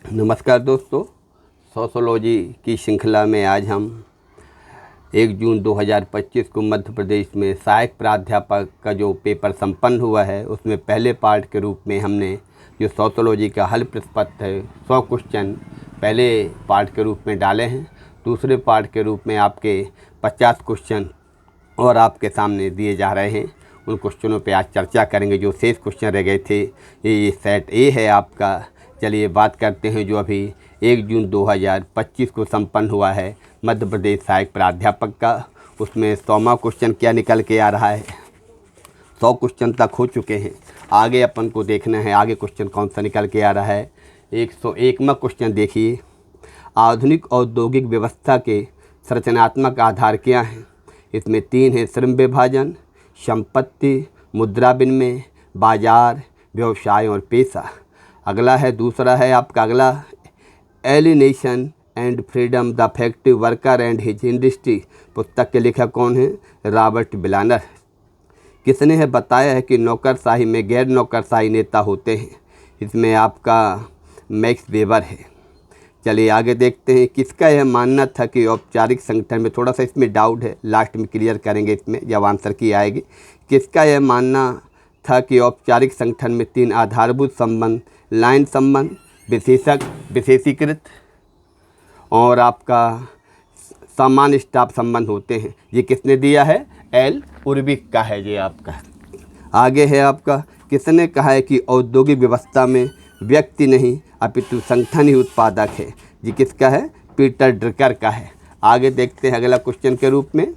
नमस्कार दोस्तों, सोशोलॉजी की श्रृंखला में आज हम 1 जून 2025 को मध्य प्रदेश में सहायक प्राध्यापक का जो पेपर संपन्न हुआ है उसमें पहले पार्ट के रूप में हमने जो सोशोलॉजी का हल प्रश्न पत्र है 100 क्वेश्चन पहले पार्ट के रूप में डाले हैं। दूसरे पार्ट के रूप में आपके 50 क्वेश्चन और आपके सामने दिए जा रहे हैं। उन क्वेश्चनों पे आज चर्चा करेंगे। जो शेष क्वेश्चन रह गए थे ये सेट ए है आपका। चलिए बात करते हैं जो अभी 1 जून 2025 को संपन्न हुआ है मध्य प्रदेश सहायक प्राध्यापक का। उसमें 100वां क्वेश्चन क्या निकल के आ रहा है। 100 क्वेश्चन तक हो चुके हैं, आगे अपन को देखना है आगे क्वेश्चन कौन सा निकल के आ रहा है। 101वां क्वेश्चन देखिए, आधुनिक औद्योगिक व्यवस्था के संरचनात्मक आधार क्या हैं। इसमें 3 हैं, श्रम विभाजन, संपत्ति, मुद्रा विनिमय, बाजार, व्यवसाय और पेशा। अगला है, दूसरा है आपका अगला, alienation and freedom the factory worker and his industry. पुस्तक के लेखक कौन है? रॉबर्ट बिलानर। किसने है बताया है कि नौकरशाही में गैर नौकरशाही नेता होते हैं। इसमें आपका मैक्स वेबर है। चलिए आगे देखते हैं, किसका यह मानना था कि औपचारिक संगठन में, थोड़ा सा इसमें डाउट है, लास्ट में क्लियर करेंगे इसमें जब आंसर की आएगी। किसका यह मानना था कि औपचारिक संगठन में 3 आधारभूत संबंध, लाइन संबंध, विशेषीकृत और आपका सामान्य स्टाफ संबंध होते हैं। ये किसने दिया है? एल उर्बिक का है ये आपका। आगे है आपका, किसने कहा है कि औद्योगिक व्यवस्था में व्यक्ति नहीं अपितु संगठन ही उत्पादक है। ये किसका है? पीटर ड्रकर का है। आगे देखते हैं अगला क्वेश्चन के रूप में।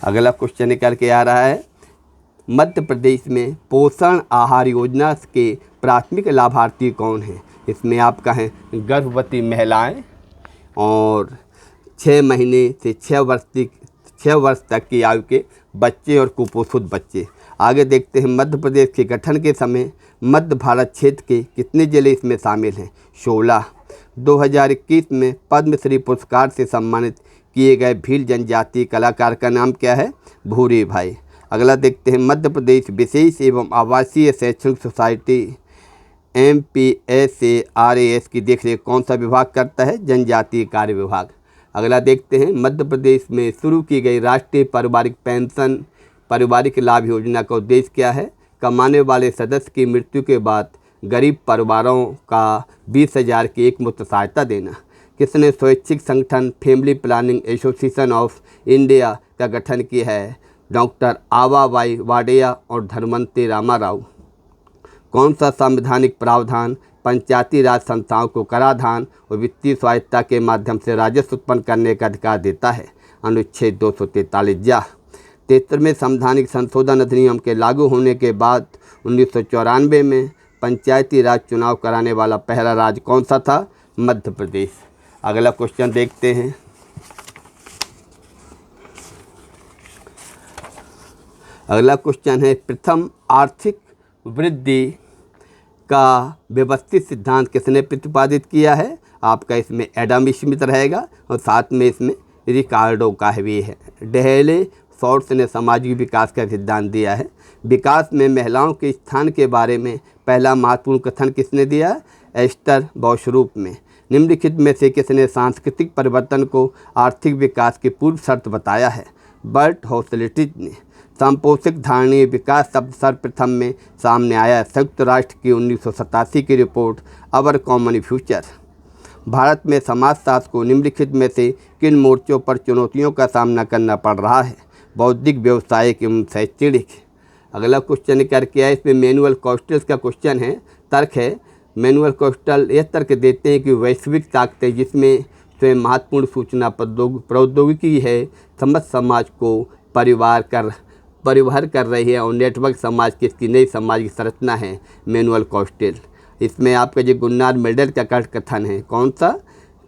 अगला क्वेश्चन निकल के आ रहा है, मध्य प्रदेश में पोषण आहार योजना के प्राथमिक लाभार्थी कौन हैं। इसमें आपका है गर्भवती महिलाएं और 6 महीने से 6 वर्ष तक की आयु के बच्चे और कुपोषित बच्चे। आगे देखते हैं, मध्य प्रदेश के गठन के समय मध्य भारत क्षेत्र के कितने जिले इसमें शामिल हैं? 16। 2021 में पद्मश्री पुरस्कार से सम्मानित किए गए भील जनजाति कलाकार का नाम क्या है? भूरी भाई। अगला देखते हैं, मध्य प्रदेश विशेष एवं आवासीय शैक्षणिक सोसाइटी MPSARAS की देखरेख कौन सा विभाग करता है? जनजातीय कार्य विभाग। अगला देखते हैं, मध्य प्रदेश में शुरू की गई राष्ट्रीय पारिवारिक पेंशन पारिवारिक लाभ योजना का उद्देश्य क्या है? कमाने वाले सदस्य की मृत्यु के बाद गरीब परिवारों का 20,000 की एकमुश्त सहायता देना। किसने स्वैच्छिक संगठन family planning association of India का गठन किया है? डॉक्टर आवाबाई वाडेया और धनवंतरी रामाराव। कौन सा संवैधानिक प्रावधान पंचायती राज संस्थाओं को कराधान और वित्तीय स्वायत्तता के माध्यम से राजस्व उत्पन्न करने का अधिकार देता है? अनुच्छेद 243। 73वें संवैधानिक संशोधन अधिनियम के लागू होने के बाद 1994 में पंचायती राज चुनाव कराने वाला पहला राज्य कौन सा था? मध्य प्रदेश। अगला क्वेश्चन देखते हैं। अगला क्वेश्चन है, प्रथम आर्थिक वृद्धि का व्यवस्थित सिद्धांत किसने प्रतिपादित किया है? आपका इसमें एडम स्मिथ रहेगा और साथ में इसमें रिकार्डो का भी है। डेहले शॉर्ट्स ने सामाजिक विकास का सिद्धांत दिया है। विकास में महिलाओं के स्थान के बारे में पहला महत्वपूर्ण कथन किसने दिया? एस्टर बॉशरूप में। निम्नलिखित में से किसने सांस्कृतिक परिवर्तन को आर्थिक विकास की पूर्व शर्त बताया है? बर्ट हॉस्लिटिज ने। संपोषक धारणीय विकास शब्द सर्वप्रथम में सामने आया संयुक्त राष्ट्र की 1987 की रिपोर्ट अवर कॉमन फ्यूचर। भारत में समाजशास्त्र को निम्नलिखित में से किन मोर्चों पर चुनौतियों का सामना करना पड़ रहा है? बौद्धिक, व्यावसायिक एवं शैक्षणिक। अगला क्वेश्चन करके आया, इसमें मैनुअल कॉस्टल्स का क्वेश्चन है, तर्क है। मैनुअल कॉस्टल यह तर्क देते हैं कि वैश्विक ताकतें जिसमें स्वयं महत्वपूर्ण सूचना प्रौद्योगिकी है, समस्त समाज को परिवार कर रही है और नेटवर्क समाज की इसकी नई सामाजिक संरचना है मैनुअल कॉस्टल। इसमें आपका जो गुलनार मिल्डर का कथन है, कौन सा?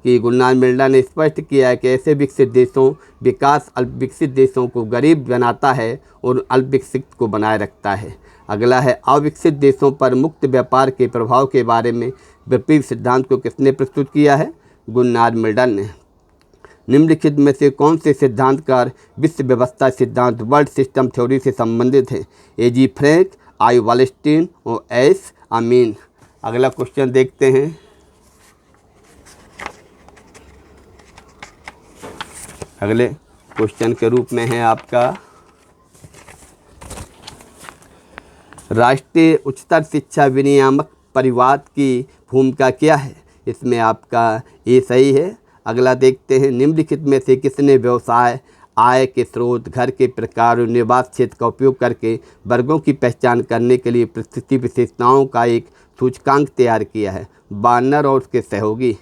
कि गुलनार मिल्डर ने स्पष्ट किया है कि ऐसे विकसित देशों विकास अल्पविकसित देशों को गरीब बनाता है और अल्पविकसित को बनाए रखता है। अगला है, अविकसित देशों पर मुक्त व्यापार के प्रभाव के बारे में विपरीत सिद्धांत को किसने प्रस्तुत किया है? गुलनार मिल्डर ने। निम्नलिखित में से कौन से सिद्धांतकार विश्व व्यवस्था सिद्धांत वर्ल्ड सिस्टम थ्योरी से संबंधित हैं? एजी फ्रैंक, आई वालेस्टीन और एस अमीन। अगला क्वेश्चन देखते हैं। अगले क्वेश्चन के रूप में है आपका राष्ट्रीय उच्चतर शिक्षा विनियामक परिवाद की भूमिका क्या है? इसमें आपका ये सही है। अगला देखते हैं, निम्नलिखित में से किसने व्यवसाय, आय के स्रोत, घर के प्रकार और निवास क्षेत्र का उपयोग करके वर्गों की पहचान करने के लिए परिस्थिति विशेषताओं का एक सूचकांक तैयार किया है? बार्नर और उसके सहयोगी।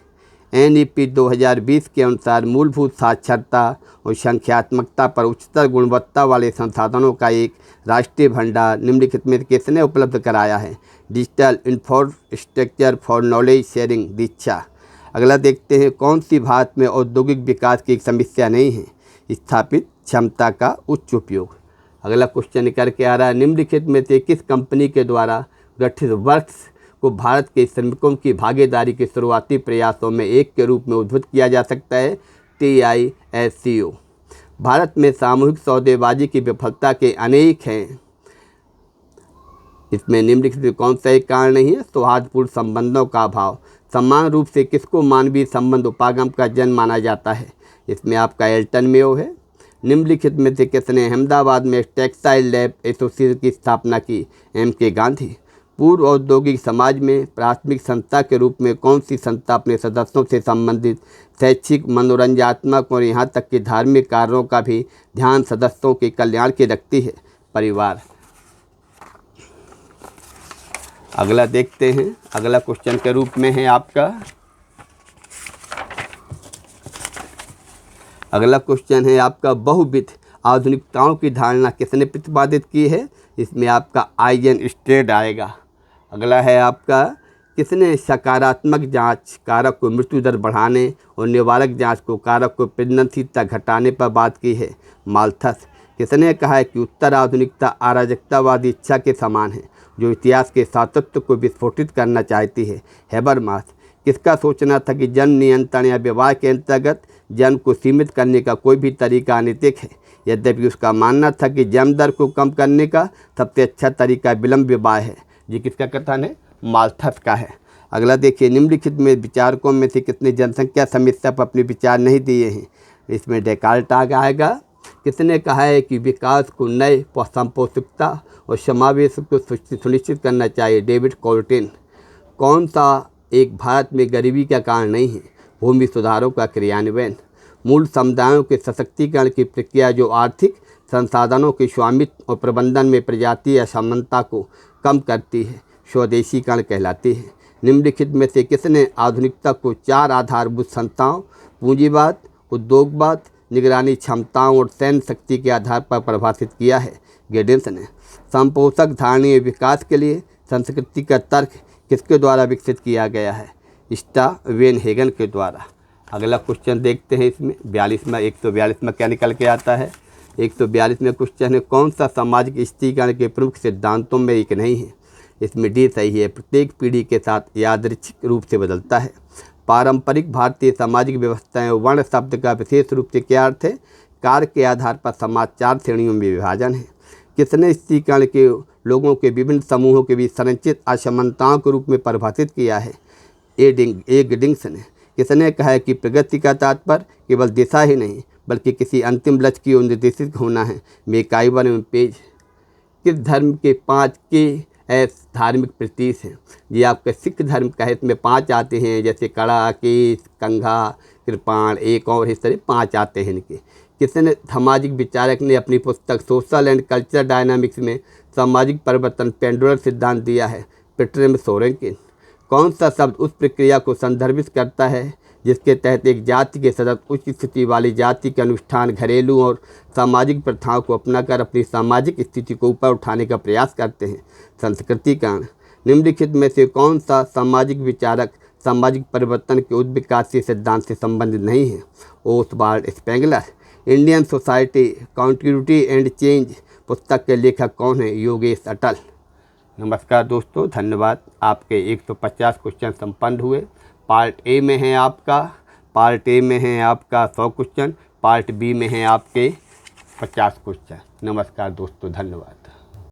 NEP 2020 के अनुसार मूलभूत साक्षरता और संख्यात्मकता पर उच्चतर गुणवत्ता वाले संसाधनों का एक राष्ट्रीय भंडार निम्नलिखित में किसने उपलब्ध कराया है? Digital infrastructure for knowledge sharing Diksha. अगला देखते हैं, कौन सी भारत में औद्योगिक विकास की एक समस्या नहीं है? स्थापित क्षमता का उच्च उपयोग। अगला क्वेश्चन निकल के आ रहा है, निम्नलिखित में से किस कंपनी के द्वारा गठित वर्क्स को भारत के श्रमिकों की भागीदारी के शुरुआती प्रयासों में एक के रूप में उद्धृत किया जा सकता है? TISCO। भारत में सामूहिक सौदेबाजी की विफलता के अनेक हैं। इसमें निम्नलिखित कौन सा एक कारण नहीं है? सौहार्दपूर्ण संबंधों का अभाव। समान रूप से किसको मानवीय संबंध उपागम का जन्म माना जाता है? इसमें आपका एल्टन मेयो है। निम्नलिखित में से किसने अहमदाबाद में टेक्सटाइल लैब एसोसिएशन की स्थापना की? MK गांधी। पूर्व औद्योगिक समाज में प्राथमिक संस्था के रूप में कौन सी संस्था अपने सदस्यों से संबंधित शैक्षिक, मनोरंजनात्मक और यहाँ तक कि धार्मिक कार्यों का भी ध्यान सदस्यों के कल्याण की रखती है? परिवार। अगला देखते हैं। अगला क्वेश्चन के रूप में है आपका, अगला क्वेश्चन है आपका बहुविध आधुनिकताओं की धारणा किसने प्रतिपादित की है? इसमें आपका आइजनस्टीन आएगा। अगला है आपका, किसने सकारात्मक जांच कारक को मृत्यु दर बढ़ाने और निवारक जांच को कारक को प्रजननशीलता घटाने पर बात की है? माल्थस। किसने कहा है कि उत्तर आधुनिकता अराजकतावादी इच्छा के समान है जो इतिहास के सातत्य को विस्फोटित करना चाहती है? हैबरमास। किसका सोचना था कि जन्म नियंत्रण या विवाह के अंतर्गत जन्म को सीमित करने का कोई भी तरीका अनैतिक है? यद्यपि उसका मानना था कि जन्म दर को कम करने का सबसे अच्छा तरीका विलंब विवाह है। ये किसका कथन है? माल्थस का है। अगला देखिए, निम्नलिखित में विचारकों में से किसने जनसंख्या समस्या पर अपने विचार नहीं दिए हैं? इसमें डेकार्ट आएगा। किसने कहा है कि विकास को नए संपोषकता और समावेश को सुनिश्चित करना चाहिए? डेविड कॉल्टिन। कौन सा एक भारत में गरीबी का कारण नहीं है? भूमि सुधारों का क्रियान्वयन। मूल समुदायों के सशक्तिकरण की प्रक्रिया जो आर्थिक संसाधनों के स्वामित्व और प्रबंधन में प्रजातीय असमानता को कम करती है, स्वदेशीकरण कहलाती है। निम्नलिखित में से किसने आधुनिकता को 4 आधारभूत संस्थाओं पूंजीवाद, उद्योगवाद, निगरानी क्षमताओं और सैन्य शक्ति के आधार पर परिभाषित किया है? गेडिंस ने। संपोषक धारणीय विकास के लिए संस्कृति का तर्क किसके द्वारा विकसित किया गया है? स्टावेनहेगन के द्वारा। अगला क्वेश्चन देखते हैं। इसमें 142 में क्या निकल के आता है? 142 में क्वेश्चन है, कौन सा सामाजिक स्थिरीकरण के प्रमुख सिद्धांतों में एक नहीं है? इसमें डी सही है। प्रत्येक पीढ़ी के साथ यादृच्छिक रूप से बदलता है। पारंपरिक भारतीय सामाजिक व्यवस्थाएं वर्ण शब्द का विशेष रूप से क्या अर्थ है? कार्य के आधार पर समाज 4 श्रेणियों में विभाजन है। किसने स्थिरीकरण के लोगों के विभिन्न समूहों के बीच संरचित असमानताओं के रूप में परिभाषित किया है? गिडिंग्स ने। किसने कहा है कि प्रगति का तात्पर्य केवल दिशा ही नहीं बल्कि किसी अंतिम लक्ष्य की ओर निर्देशित होना है? मेकाइवर एवं पेज। किस धर्म के 5 के धार्मिक प्रतीक हैं? ये आपके सिख धर्म का है। इसमें 5 आते हैं, जैसे कड़ा, केस, कंघा, कृपाण, एक और इस तरह 5 आते हैं इनके। किसने सामाजिक विचारक ने अपनी पुस्तक सोशल एंड कल्चर डायनामिक्स में सामाजिक परिवर्तन पेंडुलर सिद्धांत दिया है? पीटर सोरेनकिन। कौन सा शब्द उस प्रक्रिया को संदर्भित करता है जिसके तहत एक जाति के सदस्य उच्च स्थिति वाली जाति के अनुष्ठान, घरेलू और सामाजिक प्रथाओं को अपनाकर अपनी सामाजिक स्थिति को ऊपर उठाने का प्रयास करते हैं? संस्कृतिकरण। निम्नलिखित में से कौन सा सामाजिक विचारक सामाजिक परिवर्तन के उद्विकासीय सिद्धांत से संबंधित नहीं है? Oswald Spengler. Indian society continuity and change पुस्तक के लेखक कौन है? योगेश अटल। नमस्कार दोस्तों, धन्यवाद। आपके 150 क्वेश्चन संपन्न हुए। पार्ट ए में है आपका पार्ट ए में है आपका 100 क्वेश्चन, पार्ट बी में है आपके 50 क्वेश्चन। नमस्कार दोस्तों, धन्यवाद।